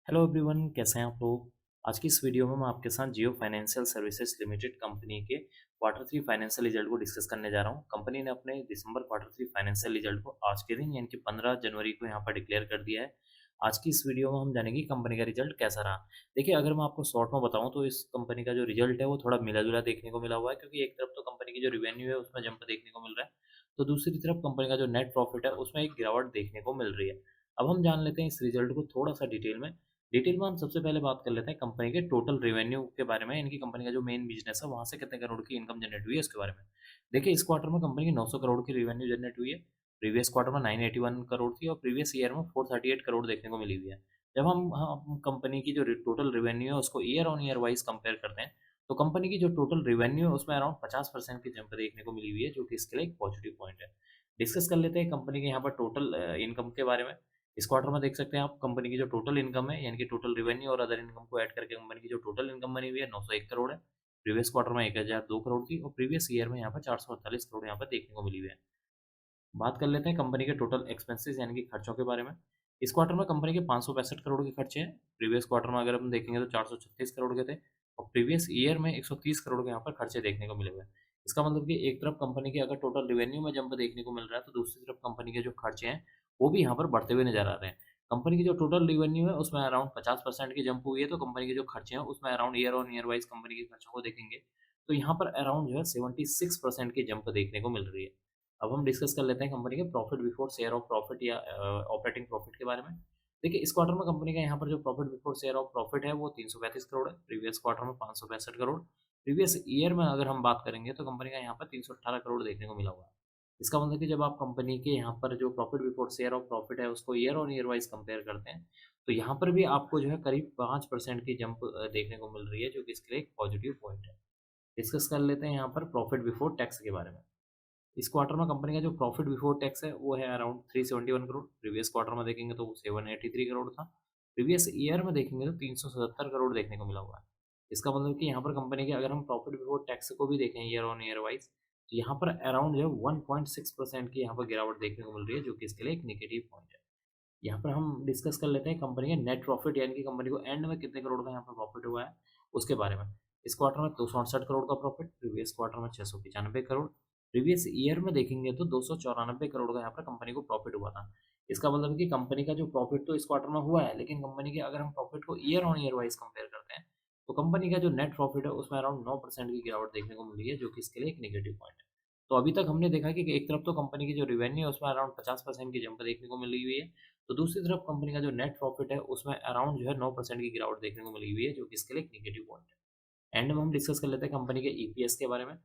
Hello everyone, कैसे हैं आप लोग। आज की इस वीडियो में मैं आपके साथ जियो फाइनेंशियल सर्विसेज लिमिटेड कंपनी के क्वार्टर थ्री फाइनेंशियल रिजल्ट को डिस्कस करने जा रहा हूं। कंपनी ने अपने दिसंबर क्वार्टर थ्री फाइनेंशियल रिजल्ट को आज के दिन यानी कि 15 जनवरी को यहां पर डिक्लेयर कर दिया है। आज की इस वीडियो में हम जानेंगे कंपनी का रिजल्ट कैसा रहा। देखिए, अगर मैं आपको शॉर्ट में बताऊं तो इस कंपनी का जो रिजल्ट है वो थोड़ा मिला जुला देखने को मिला हुआ है, क्योंकि एक तरफ तो कंपनी की जो रिवेन्यू है उसमें जंप देखने को मिल रहा है, तो दूसरी तरफ कंपनी का जो नेट प्रॉफिट है उसमें एक गिरावट देखने को मिल रही है। अब हम जान लेते हैं इस रिजल्ट को थोड़ा सा डिटेल में हम सबसे पहले बात कर लेते हैं कंपनी के टोटल रेवेन्यू के बारे में। इनकी कंपनी का जो मेन बिजनेस है वहाँ से कितने करोड़ की इनकम जनरेट हुई है उसके बारे में। देखिए, इस क्वार्टर में कंपनी की 900 करोड़ की रेवेन्यू जनरेट हुई है। प्रीवियस क्वार्टर में 981 करोड़ थी और प्रीवियस ईयर में 438 करोड़ देखने को मिली हुई है। जब हम कंपनी की जो टोटल रेवेन्यू है उसको year on year wise compare करते हैं, तो कंपनी की जो टोटल रेवेन्यू है उसमें अराउंड 50% की जंप देखने को मिली हुई है, जो कि इसके लिए एक पॉजिटिव पॉइंट है। डिस्कस कर लेते हैं कंपनी के यहाँ पर टोटल इनकम के बारे में। इस क्वार्टर में देख सकते हैं आप कंपनी की जो टोटल इनकम है यानी कि टोटल रेवेन्यू और अदर इनकम को ऐड करके कंपनी की जो टोटल इनकम बनी हुई है 901 करोड़ है। प्रीवियस क्वार्टर में 1002 करोड़ थी और प्रीवियस ईयर में यहाँ पर 448 करोड़ यहाँ पर देखने को मिली हुई है। बात कर लेते हैं कंपनी के टोटल एक्सपेंसेस यानी कि खर्चों के बारे में। इस क्वार्टर में कंपनी के 565 करोड़ के खर्चे हैं। प्रीवियस क्वार्टर में अगर हम देखेंगे तो 436 करोड़ के थे और प्रीवियस ईयर में 130 करोड़ के यहाँ पर खर्चे देखने को मिले हुए हैं। इसका मतलब कि एक तरफ कंपनी के अगर टोटल रेवेन्यू में जंप देखने को मिल रहा है, तो दूसरी तरफ कंपनी के जो खर्चे हैं वो भी यहाँ पर बढ़ते हुए नजर आ रहे हैं। कंपनी की जो टोटल रेवेन्यू है उसमें अराउंड 50% की जंप हुई है, तो कंपनी के जो खर्चे हैं उसमें around year on year wise company के खर्चों को देखेंगे तो यहाँ पर अराउंड जो है 76% की जंप देखने को मिल रही है। अब हम डिस्कस कर लेते हैं कंपनी के profit before share of profit या ऑपरेटिंग प्रॉफिट के बारे में। देखिए, इस क्वार्टर में कंपनी का यहाँ पर जो profit before share of profit है वो 335 करोड़ है। प्रीवियस क्वार्टर में 565 करोड़। प्रीवियस ईयर में अगर हम बात करेंगे तो कंपनी का यहाँ पर 318 करोड़ देखने को मिला हुआ है। इसका मतलब कि जब आप कंपनी के यहाँ पर जो profit before share of profit है उसको year on year wise compare करते हैं, तो यहाँ पर भी आपको जो है करीब 5% की जंप देखने को मिल रही है, जो कि इसके लिए एक पॉजिटिव पॉइंट है। डिस्कस कर लेते हैं यहाँ पर प्रॉफिट बिफोर टैक्स के बारे में। इस क्वार्टर में कंपनी का जो प्रॉफिट बिफोर टैक्स है वो है अराउंड 371 करोड़। प्रीवियस क्वार्टर में देखेंगे तो 783 करोड़ था। प्रीवियस ईयर में देखेंगे तो 377 करोड़ देखने को मिला हुआ है। इसका मतलब कि यहाँ पर कंपनी के अगर हम प्रॉफिट बिफोर टैक्स को भी देखें ईयर ऑन ईयर वाइज, तो यहाँ पर अराउंड जो है 1.6% की यहाँ पर गिरावट देखने को मिल रही है, जो कि इसके लिए एक निगेटिव पॉइंट है। यहाँ पर हम डिस्कस कर लेते हैं कंपनी के नेट प्रॉफिट यानी कि कंपनी को एंड में कितने करोड़ का यहाँ पर प्रॉफिट हुआ है उसके बारे में। इस क्वार्टर में 268 करोड़ का प्रॉफिट। प्रीवियस क्वार्टर में 695 करोड़। प्रीवियस ईयर में देखेंगे तो 294 करोड़ का यहाँ पर कंपनी को प्रॉफिट हुआ था। इसका मतलब है कि कंपनी का जो प्रॉफिट तो इस क्वार्टर में हुआ है, लेकिन कंपनी के अगर हम प्रॉफिट को year on year wise compare करते हैं, तो कंपनी का जो नेट प्रॉफिट है उसमें अराउंड 9% की गिरावट देखने को मिली है, जो कि इसके लिए एक नेगेटिव पॉइंट है। तो अभी तक हमने देखा कि एक तरफ तो कंपनी की जो रेवेन्यू है उसमें अराउंड 50% की जंप देखने को मिली हुई है, तो दूसरी तरफ कंपनी का जो नेट प्रॉफिट है उसमें अराउंड जो है 9% की गिरावट देखने को मिली हुई है, जो कि इसके लिए एक नेगेटिव पॉइंट है। एंड में हम डिस्कस कर लेते हैं कंपनी के ईपीएस के बारे में।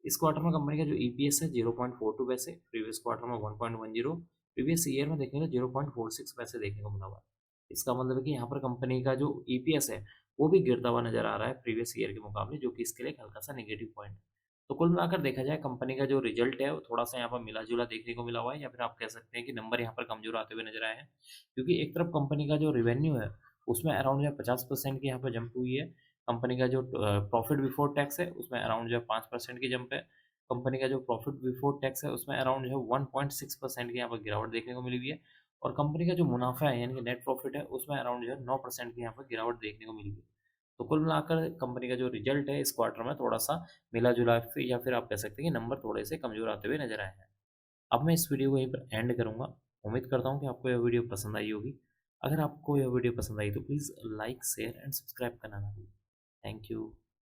इस क्वार्टर में कंपनी का जो ईपीएस है 0.42 पैसे। प्रीवियस क्वार्टर में 1.10। प्रीवियस ईयर में देखेंगे तो 0.46 पैसे देखने को मिला हुआ है। इसका मतलब है कि यहाँ पर कंपनी का जो ईपीएस है वो भी गिरता हुआ नजर आ रहा है प्रीवियस ईयर के मुकाबले, जो कि इसके लिए एक हल्का सा नेगेटिव पॉइंट है। तो कुल मिलाकर देखा जाए कंपनी का जो रिजल्ट है वो थोड़ा सा यहाँ पर मिला जुला देखने को मिला हुआ है, या फिर आप कह सकते हैं कि नंबर यहाँ पर कमजोर आते हुए नजर आए हैं, क्योंकि एक तरफ कंपनी का जो रेवेन्यू है उसमें अराउंड जो है 50% की यहाँ पर जंप हुई है। कंपनी का जो प्रॉफिट बिफोर टैक्स है उसमें अराउंड जो है 5% की जंप है। कंपनी का जो प्रॉफिट बिफोर टैक्स है उसमें अराउंड जो है 1.6% की यहाँ पर गिरावट देखने को मिली हुई है। और कंपनी का जो मुनाफा है यानी कि नेट प्रॉफिट है उसमें अराउंड जो है 9% की यहाँ पर गिरावट देखने को मिली हुई है। तो कुल मिलाकर कंपनी का जो रिजल्ट है इस क्वार्टर में थोड़ा सा मिला जुला या फिर आप कह सकते हैं कि नंबर थोड़े से कमजोर आते हुए नजर आए हैं। अब मैं इस वीडियो को यहीं पर एंड करूंगा। उम्मीद करता हूँ कि आपको यह वीडियो पसंद आई होगी। अगर आपको यह वीडियो पसंद आई तो please like share and subscribe करना ना भूलें। Thank you.